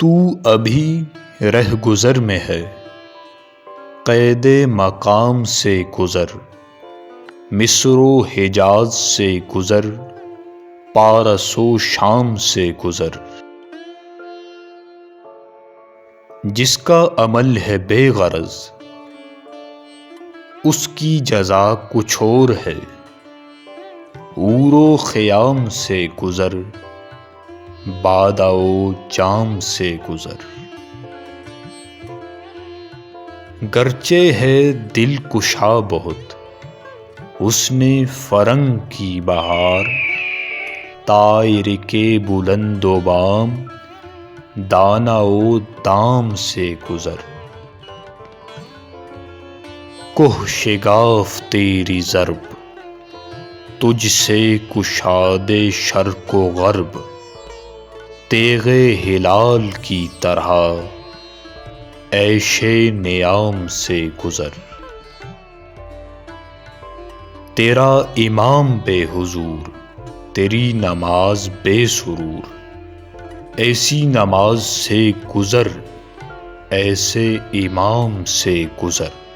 تو ابھی رہ گزر میں ہے، قید مقام سے گزر، مصر و حجاز سے گزر، پارس و شام سے گزر۔ جس کا عمل ہے بے غرض، اس کی جزا کچھ اور ہے، عور و خیام سے گزر، بادہ و جام سے گزر۔ گرچہ ہے دل کشا بہت، حسن فرنگ کی بہار، طائر کے بلند و بام، دانہ و دام سے گزر۔ کوہ شگاف تیری ضرب، تجھ سے کشاد شرق و غرب، تیغ ہلال کی طرح عیش نیام سے گزر۔ تیرا امام بے حضور، تیری نماز بے سرور، ایسی نماز سے گزر، ایسے امام سے گزر۔